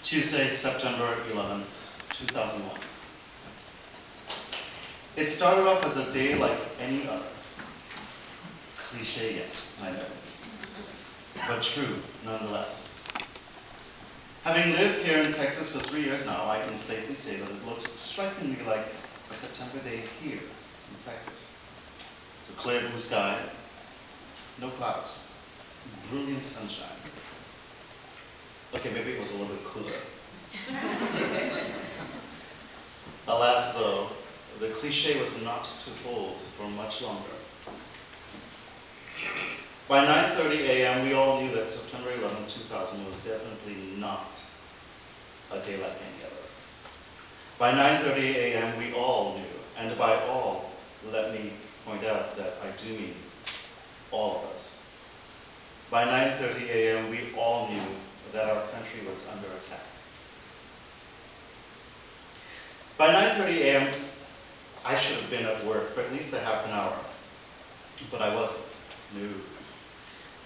Tuesday, September 11th, 2001. It started off as a day like any other. Cliche, yes, I know. But true, nonetheless. Having lived here in Texas for 3 years now, I can safely say that it looks strikingly like a September day here in Texas. It's a clear blue sky, no clouds, brilliant sunshine. Okay, maybe it was a little bit cooler. Alas, though, the cliche was not to hold for much longer. By 9:30 a.m., we all knew that September 11, 2000 was definitely not a day like any other. By 9:30 a.m., we all knew, and by all, let me point out that I do mean all of us. By 9:30 a.m., we all knew that our country was under attack. By 9:30 a.m., I should have been at work for at least a half an hour, but I wasn't. No.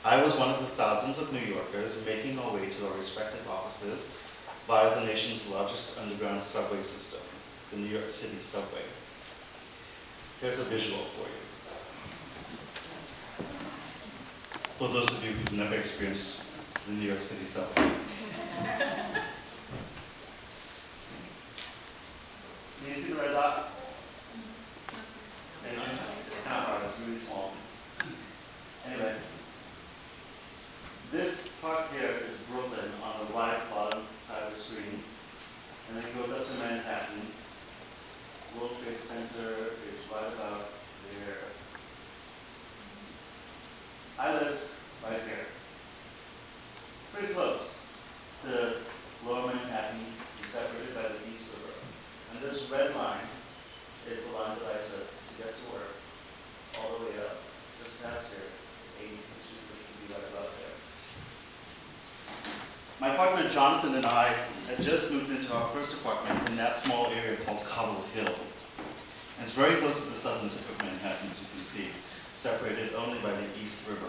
I was one of the thousands of New Yorkers making our way to our respective offices via the nation's largest underground subway system, the New York City subway. Here's a visual for you. For those of you who've never experienced the New York City subway. Can you see the red dot? It's not hard, it's really small. Anyway, this part here is Brooklyn on the right bottom side of the screen, and then it goes up to Manhattan. World Trade Center is right about there. I lived right here, pretty close to Lower Manhattan, separated by the East River. And this red line is the line that I took to get to work, all the way up, just past here, 86th Street, which would be right about there. My partner Jonathan and I had just moved into our first apartment in that small area called Cobble Hill. And it's very close to the southern tip of Manhattan, as you can see, separated only by the East River.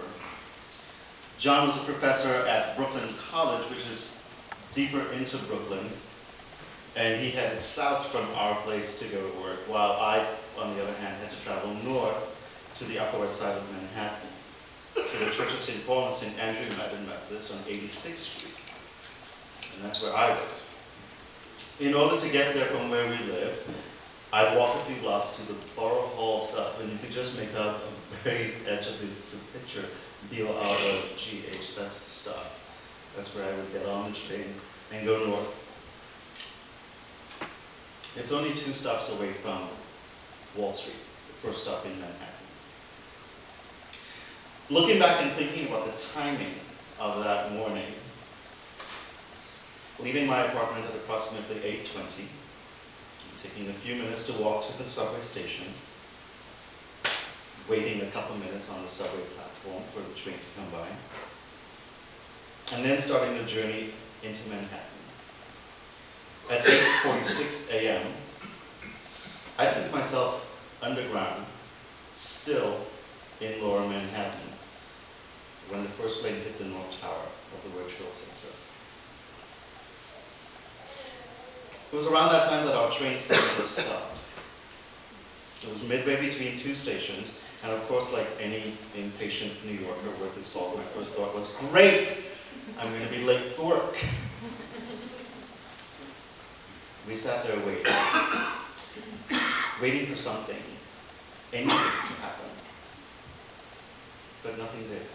John was a professor at Brooklyn College, which is deeper into Brooklyn, and he headed south from our place to go to work, while I, on the other hand, had to travel north to the Upper West Side of Manhattan, to the Church of St. Paul and St. Andrew United Methodist on 86th Street. And that's where I lived. In order to get there from where we lived, I'd walk a few blocks to the Borough Hall stuff, and you could just make out the very edge of the picture, B-O-R-O-G-H, that's stuff. That's where I would get on the train and go north. It's only 2 stops away from Wall Street, the first stop in Manhattan. Looking back and thinking about the timing of that morning, leaving my apartment at approximately 8:20, taking a few minutes to walk to the subway station, waiting a couple minutes on the subway platform for the train to come by, and then starting the journey into Manhattan. At 8:46 a.m., I put myself underground, still in Lower Manhattan, when the first plane hit the North Tower of the World Trade Center. It was around that time that our train suddenly stopped. It was midway between 2 stations, and of course, like any impatient New Yorker worth his salt, my first thought was, great! I'm going to be late for work. We sat there waiting for something, anything to happen. But nothing did.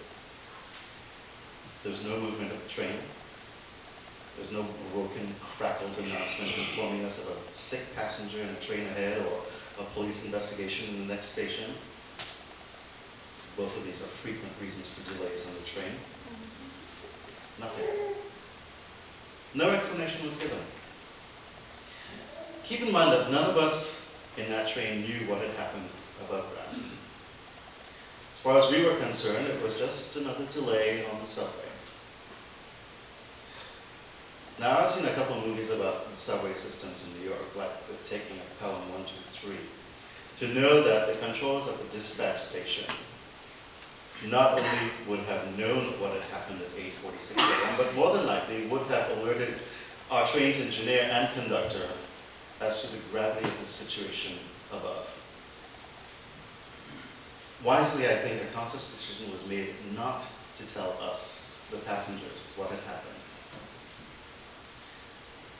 There's no movement of the train. There's no broken, crackled announcement informing us of a sick passenger in a train ahead or a police investigation in the next station. Both of these are frequent reasons for delays on the train. Nothing. No explanation was given. Keep in mind that none of us in that train knew what had happened above ground. As far as we were concerned, it was just another delay on the subway. Now, I've seen a couple of movies about the subway systems in New York, like the Taking of Pelham 1, 2, 3, to know that the controllers at the dispatch station not only would have known what had happened at 8:46 a.m., but more than likely would have alerted our trained engineer and conductor as to the gravity of the situation above. Wisely, I think, a conscious decision was made not to tell us, the passengers, what had happened.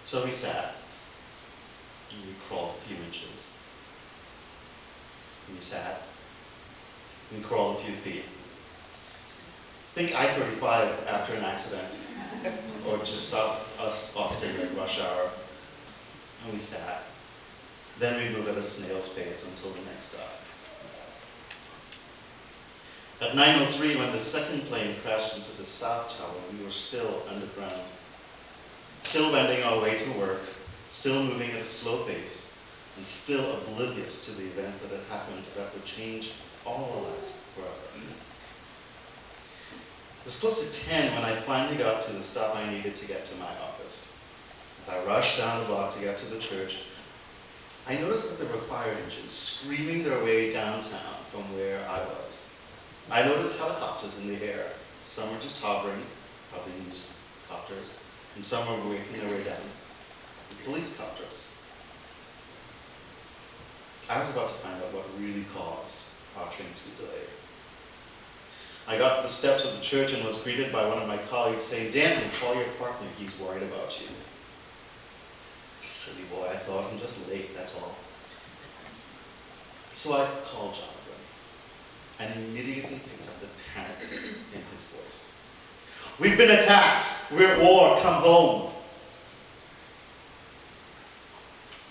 So we sat, and we crawled a few inches. We sat, and we crawled a few feet. Think I-35 after an accident, or just south of Austin at rush hour. And we sat. Then we moved at a snail's pace until the next stop. At 9:03, when the second plane crashed into the South Tower, we were still underground, still wending our way to work, still moving at a slow pace, and still oblivious to the events that had happened that would change all our lives forever. It was close to 10 when I finally got to the stop I needed to get to my office. As I rushed down the block to get to the church, I noticed that there were fire engines screaming their way downtown from where I was. I noticed helicopters in the air. Some were just hovering, probably news copters, and some were making their way down. And police copters. I was about to find out what really caused our train to be delayed. I got to the steps of the church and was greeted by one of my colleagues saying, "Danton, call your partner, he's worried about you." Silly boy, I thought, I'm just late, that's all. So I called Jonathan, and immediately picked up the panic in his voice. "We've been attacked! We're at war! Come home!"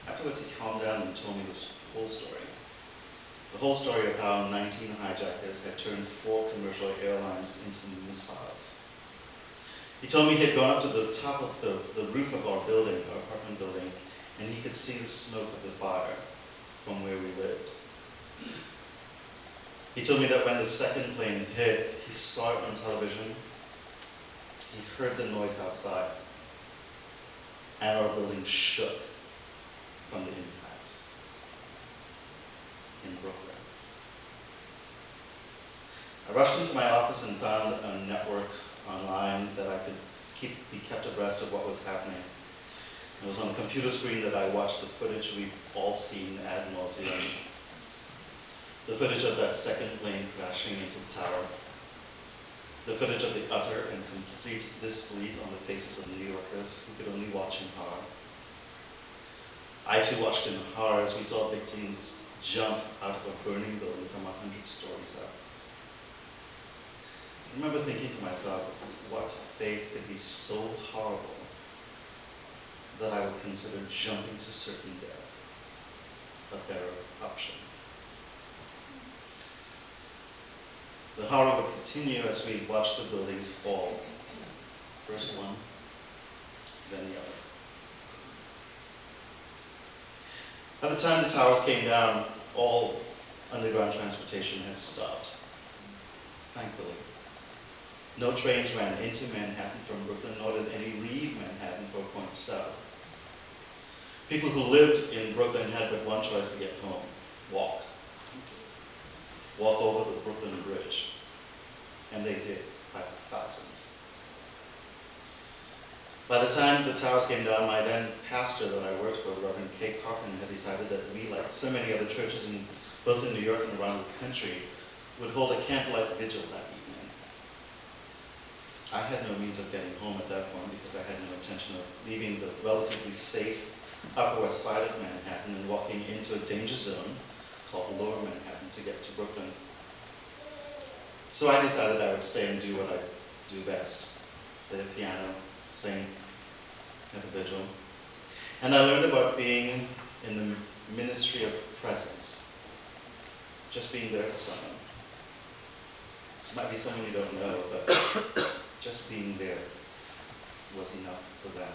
Afterwards, he calmed down and told me this whole story. The whole story of how 19 hijackers had turned 4 commercial airlines into missiles. He told me he had gone up to the top of the roof of our building, our apartment building, and he could see the smoke of the fire from where we lived. He told me that when the second plane hit, he saw it on television, he heard the noise outside, and our building shook from the impact in Brooklyn. I rushed into my office and found a network online that I could be kept abreast of what was happening. It was on the computer screen that I watched the footage we've all seen ad nauseum. The footage of that second plane crashing into the tower. The footage of the utter and complete disbelief on the faces of New Yorkers who could only watch in horror. I too watched in horror as we saw victims jump out of a burning building from 100 stories up. I remember thinking to myself, what fate could be so horrible that I would consider jumping to certain death a better option. The horror would continue as we watched the buildings fall. First one, then the other. At the time the towers came down, all underground transportation had stopped. Thankfully. No trains ran into Manhattan from Brooklyn, nor did any leave Manhattan for a point south. People who lived in Brooklyn had but one choice to get home: walk. Walk over the Brooklyn Bridge. And they did, by thousands. By the time the towers came down, my then pastor that I worked with, Reverend Kate Carpenter, had decided that we, like so many other churches both in New York and around the country, would hold a candlelight vigil that evening. I had no means of getting home at that point because I had no intention of leaving the relatively safe Upper West Side of Manhattan and walking into a danger zone called Lower Manhattan to get to Brooklyn. So I decided I would stay and do what I do best: play the piano, sing at the vigil. And I learned about being in the ministry of presence, just being there for someone. It might be someone you don't know, but just being there was enough for them.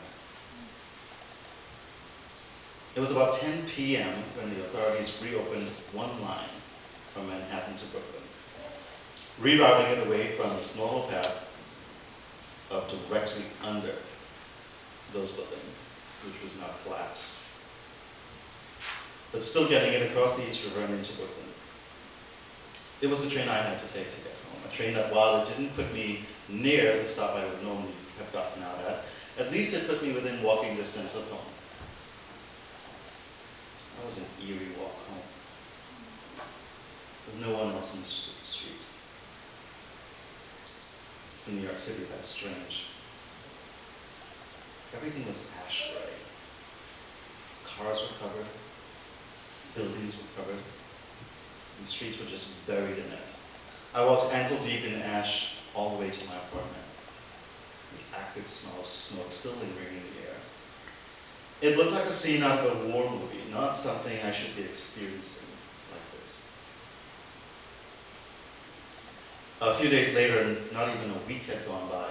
It was about 10 p.m. when the authorities reopened one line from Manhattan to Brooklyn, rerouting it away from its normal path of directly under those buildings, which was now collapsed, but still getting it across the East River and into Brooklyn. It was a train I had to take to get home, a train that, while it didn't put me near the stop I would normally have gotten out at, At least it put me within walking distance of home. That was an eerie walk home. There was no one else in the streets. In New York City, that's strange. Everything was ash gray. Cars were covered, buildings were covered, and the streets were just buried in it. I walked ankle deep in ash all the way to my apartment. The acrid smell of smoke still lingering in the air. It looked like a scene out of a war movie, not something I should be experiencing like this. A few days later, not even a week had gone by,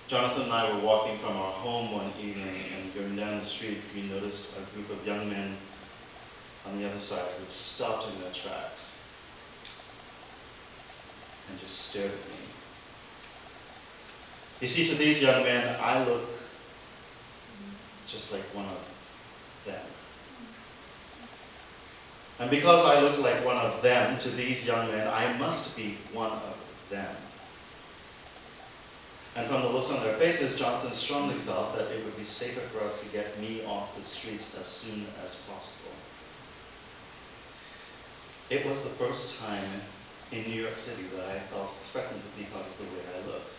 Jonathan and I were walking from our home one evening, and going down the street, we noticed a group of young men on the other side who had stopped in their tracks and just stared at me. You see, to these young men, I look just like one of them. And because I looked like one of them to these young men, I must be one of them. And from the looks on their faces, Jonathan strongly felt that it would be safer for us to get me off the streets as soon as possible. It was the first time in New York City that I felt threatened because of the way I looked.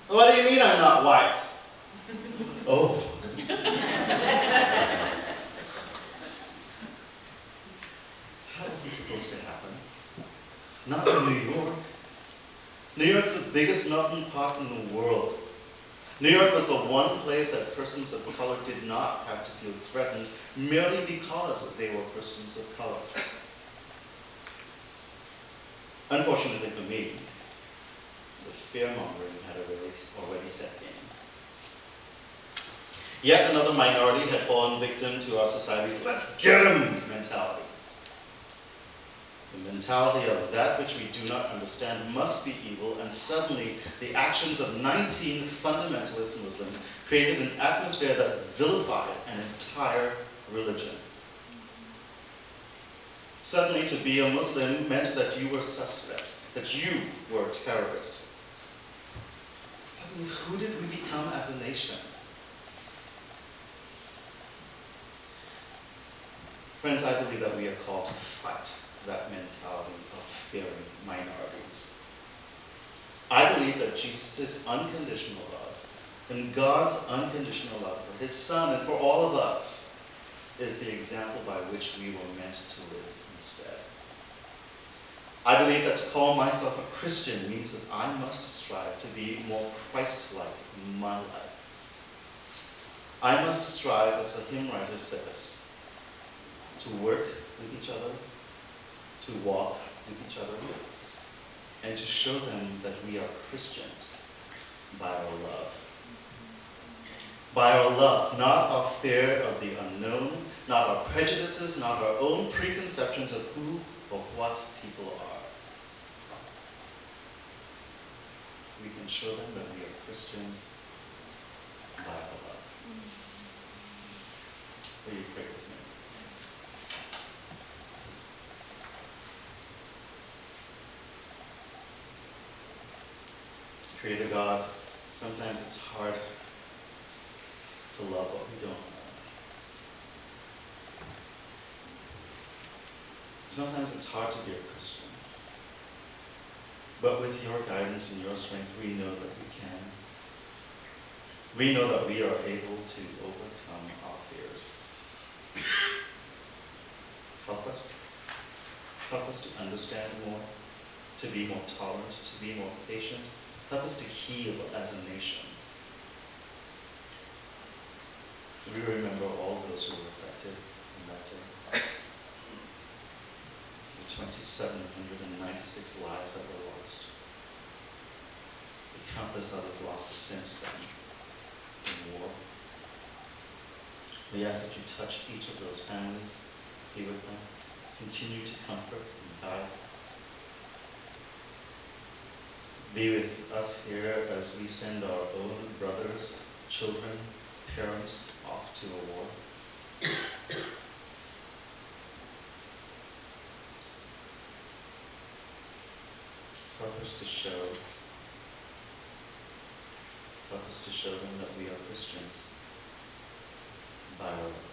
What do you mean I'm not white? Oh. How is this supposed to happen? Not in New York. New York's the biggest melting pot in the world. New York was the one place that persons of color did not have to feel threatened merely because they were persons of color. Unfortunately for me, the fear-mongering had already set in. Yet another minority had fallen victim to our society's "let's get 'em" mentality. The mentality of that which we do not understand must be evil, and suddenly the actions of 19 fundamentalist Muslims created an atmosphere that vilified an entire religion. Suddenly, to be a Muslim meant that you were suspect, that you were a terrorist. Suddenly, who did we become as a nation? Friends, I believe that we are called to fight that mentality of fearing minorities. I believe that Jesus' unconditional love and God's unconditional love for his Son and for all of us is the example by which we were meant to live instead. I believe that to call myself a Christian means that I must strive to be more Christ-like in my life. I must strive, as the hymn writer says, to work with each other, to walk with each other, and to show them that we are Christians by our love. By our love, not our fear of the unknown, not our prejudices, not our own preconceptions of who or what people are. We can show them that we are Christians by our love. Will you pray with me? Creator God, sometimes it's hard to love what we don't know. Sometimes it's hard to be a Christian. But with your guidance and your strength, we know that we can. We know that we are able to overcome our fears. Help us. Help us to understand more, to be more tolerant, to be more patient. Help us to heal as a nation. We remember all those who were affected in that day. The 2,796 lives that were lost. The countless others lost since then in war. We ask that you touch each of those families, be with them, continue to comfort and guide. Be with us here as we send our own brothers, children, parents off to a war. Help us to show purpose to show them that we are Christians by our